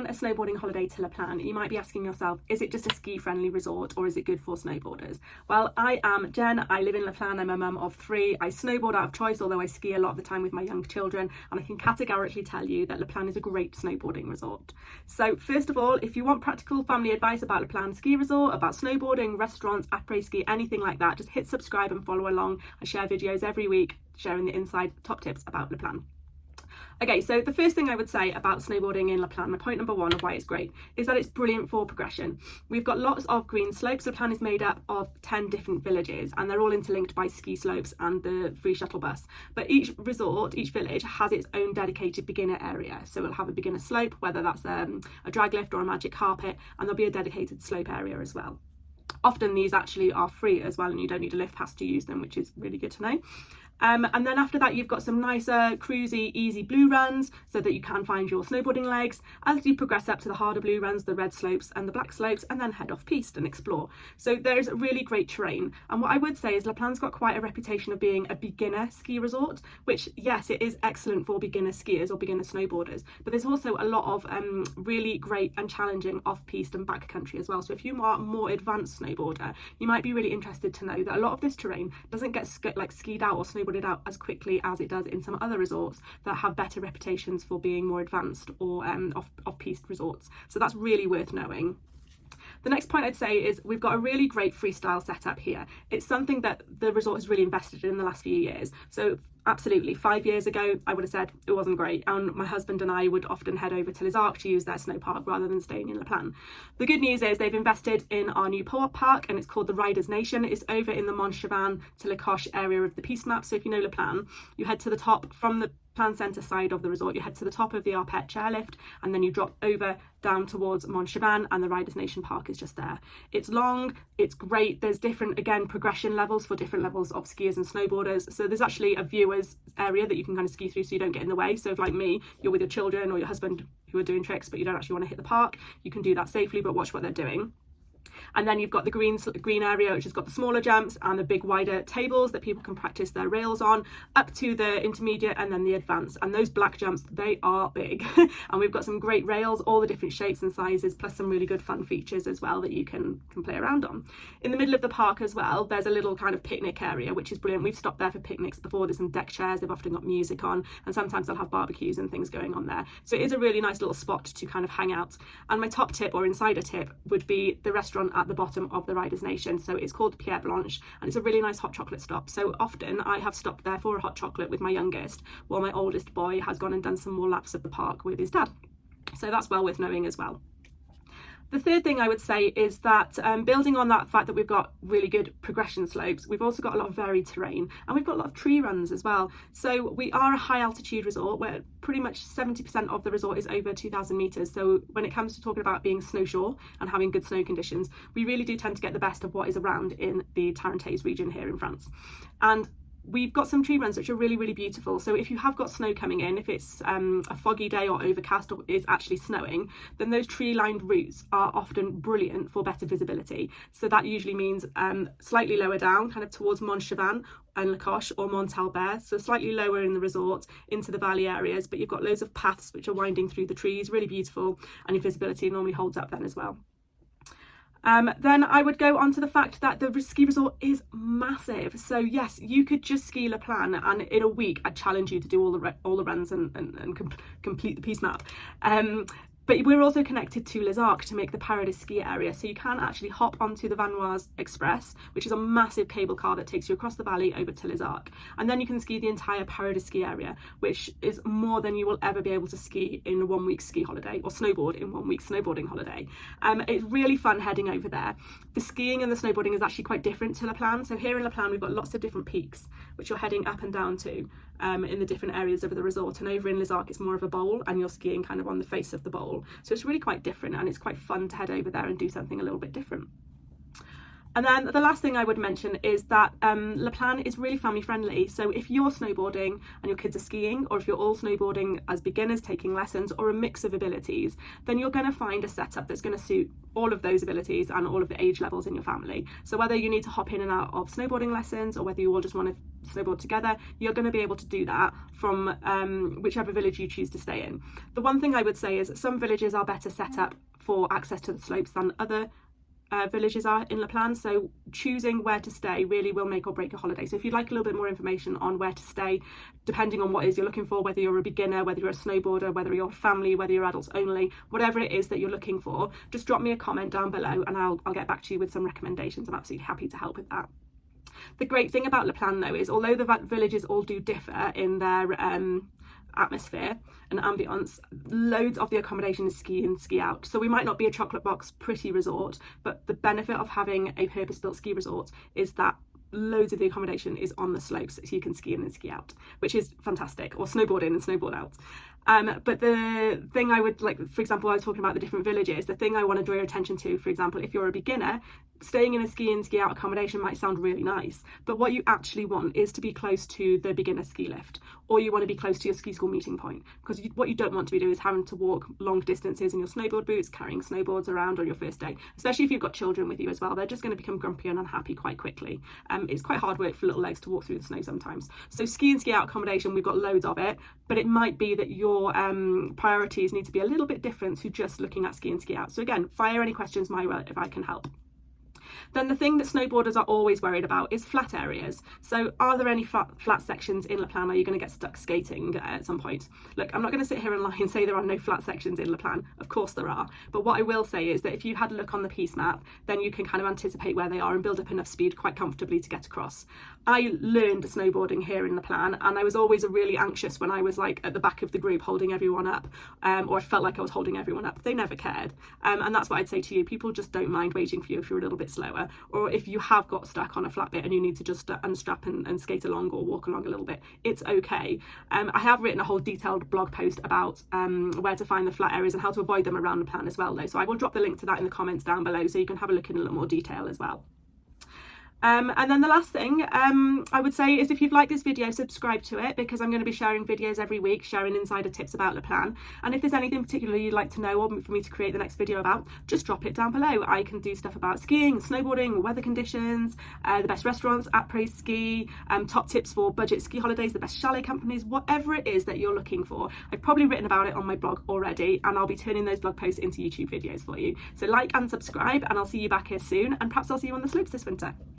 plan a snowboarding holiday to La Plagne, you might be asking yourself, is it just a ski-friendly resort or is it good for snowboarders? Well, I am Jen, I live in La Plagne, I'm a mum of 3, I snowboard out of choice, although I ski a lot of the time with my young children, and I can categorically tell you that La Plagne is a great snowboarding resort. So first of all, if you want practical family advice about La Plagne ski resort, about snowboarding, restaurants, après-ski, anything like that, just hit subscribe and follow along. I share videos every week sharing the inside top tips about La Plagne. Okay, so the first thing I would say about snowboarding in La Plagne, my point number 1 of why it's great, is that it's brilliant for progression. We've got lots of green slopes. La Plagne is made up of 10 different villages and they're all interlinked by ski slopes and the free shuttle bus. But each resort, each village has its own dedicated beginner area. So it'll have a beginner slope, whether that's a drag lift or a magic carpet, and there'll be a dedicated slope area as well. Often these actually are free as well and you don't need a lift pass to use them, which is really good to know. And then after that, you've got some nicer, cruisy, easy blue runs so that you can find your snowboarding legs as you progress up to the harder blue runs, the red slopes and the black slopes, and then head off piste and explore. So there's really great terrain. And what I would say is La Pagne's got quite a reputation of being a beginner ski resort, which, yes, it is excellent for beginner skiers or beginner snowboarders, but there's also a lot of really great and challenging off-piste and backcountry as well. So if you are a more advanced snowboarder, you might be really interested to know that a lot of this terrain doesn't get skied out or snowboarded out as quickly as it does in some other resorts that have better reputations for being more advanced or off-piste resorts. So that's really worth knowing. The next point I'd say is we've got a really great freestyle setup here. It's something that the resort has really invested in the last few years. So absolutely, 5 years ago, I would have said it wasn't great. And my husband and I would often head over to Les Arcs to use their snow park rather than staying in La Plagne. The good news is they've invested in our new park and it's called the Riders Nation. It's over in the Montchevan to La Coche area of the piste map. So if you know La Plagne, you head to the top from the Plagne Centre side of the resort, you head to the top of the Arpet chairlift and then you drop over down towards Montchevan and the Riders Nation Park is just there. It's long, it's great, there's different, again, progression levels for different levels of skiers and snowboarders. So there's actually a viewers area that you can kind of ski through so you don't get in the way. So if, like me, you're with your children or your husband who are doing tricks but you don't actually want to hit the park, you can do that safely but watch what they're doing. And then you've got the green area, which has got the smaller jumps and the big wider tables that people can practice their rails on, up to the intermediate and then the advanced. And those black jumps, they are big. And we've got some great rails, all the different shapes and sizes, plus some really good fun features as well that you can play around on. In the middle of the park as well, there's a little kind of picnic area, which is brilliant. We've stopped there for picnics before. There's some deck chairs, they've often got music on, and sometimes they'll have barbecues and things going on there. So it is a really nice little spot to kind of hang out. And my top tip or insider tip would be the restaurant at the bottom of the Riders Nation. So it's called Pierre Blanche and it's a really nice hot chocolate stop. So often I have stopped there for a hot chocolate with my youngest while my oldest boy has gone and done some more laps of the park with his dad. So that's well worth knowing as well. The third thing I would say is that building on that fact that we've got really good progression slopes, we've also got a lot of varied terrain and we've got a lot of tree runs as well. So we are a high altitude resort where pretty much 70% of the resort is over 2,000 metres. So when it comes to talking about being snowshore and having good snow conditions, we really do tend to get the best of what is around in the Tarentaise region here in France. And we've got some tree runs which are really, really beautiful. So if you have got snow coming in, if it's a foggy day or overcast or is actually snowing, then those tree lined routes are often brilliant for better visibility. So that usually means slightly lower down, kind of towards Montchevan and La Coche or Montalbert, so slightly lower in the resort into the valley areas, but you've got loads of paths which are winding through the trees, really beautiful, and your visibility normally holds up then as well. Then I would go on to the fact that the ski resort is massive. So yes, you could just ski La Plagne and in a week I'd challenge you to do all the runs and complete the piste map. But we're also connected to Les Arcs to make the Paradiski area. So you can actually hop onto the Vanoise Express, which is a massive cable car that takes you across the valley over to Les Arcs. And then you can ski the entire Paradiski area, which is more than you will ever be able to ski in a 1 week ski holiday or snowboard in 1 week snowboarding holiday. It's really fun heading over there. The skiing and the snowboarding is actually quite different to La Plagne. So here in La Plagne, we've got lots of different peaks, which you're heading up and down to in the different areas of the resort. And over in Les Arcs, it's more of a bowl and you're skiing kind of on the face of the bowl. So it's really quite different and it's quite fun to head over there and do something a little bit different. And then the last thing I would mention is that La Plagne is really family friendly. So if you're snowboarding and your kids are skiing, or if you're all snowboarding as beginners taking lessons, or a mix of abilities, then you're going to find a setup that's going to suit all of those abilities and all of the age levels in your family. So whether you need to hop in and out of snowboarding lessons or whether you all just want to snowboard together, you're going to be able to do that from whichever village you choose to stay in. The one thing I would say is some villages are better set up for access to the slopes than other villages are in La Plagne, so choosing where to stay really will make or break a holiday. So if you'd like a little bit more information on where to stay, depending on what it is you're looking for, whether you're a beginner, whether you're a snowboarder, whether you're a family, whether you're adults only, whatever it is that you're looking for, just drop me a comment down below and I'll get back to you with some recommendations. I'm absolutely happy to help with that. The great thing about La Plagne though is, although the villages all do differ in their atmosphere and ambience, loads of the accommodation is ski in, ski out. So we might not be a chocolate box pretty resort, but the benefit of having a purpose-built ski resort is that loads of the accommodation is on the slopes, so you can ski in and ski out, which is fantastic, or snowboard in and snowboard out. But the thing I would like, for example, I was talking about the different villages, the thing I want to draw your attention to, for example, if you're a beginner, staying in a ski in, ski out accommodation might sound really nice, but what you actually want is to be close to the beginner ski lift, or you want to be close to your ski school meeting point, because what you don't want to be doing is having to walk long distances in your snowboard boots, carrying snowboards around on your first day, especially if you've got children with you as well. They're just going to become grumpy and unhappy quite quickly. It's quite hard work for little legs to walk through the snow sometimes. So ski in, ski out accommodation, we've got loads of it, but it might be that your priorities need to be a little bit different to just looking at ski in, ski out. So again, fire any questions my way if I can help. Then the thing that snowboarders are always worried about is flat areas. So are there any flat sections in La Plagne? Are you going to get stuck skating at some point? Look, I'm not going to sit here and lie and say there are no flat sections in La Plagne. Of course there are. But what I will say is that if you had a look on the piste map, then you can kind of anticipate where they are and build up enough speed quite comfortably to get across. I learned snowboarding here in La Plagne, and I was always really anxious when I was like at the back of the group holding everyone up, or I felt like I was holding everyone up. They never cared. And that's what I'd say to you. People just don't mind waiting for you if you're a little bit slower, or if you have got stuck on a flat bit and you need to just unstrap and skate along or walk along a little bit. It's okay. I have written a whole detailed blog post about where to find the flat areas and how to avoid them around La Plagne as well though, so I will drop the link to that in the comments down below so you can have a look in a little more detail as well. And then the last thing I would say is, if you've liked this video, subscribe to it, because I'm going to be sharing videos every week, sharing insider tips about La Plagne. And if there's anything particular you'd like to know or for me to create the next video about, just drop it down below. I can do stuff about skiing, snowboarding, weather conditions, the best restaurants at Paradiski, top tips for budget ski holidays, the best chalet companies, whatever it is that you're looking for. I've probably written about it on my blog already, and I'll be turning those blog posts into YouTube videos for you. So like and subscribe, and I'll see you back here soon, and perhaps I'll see you on the slopes this winter.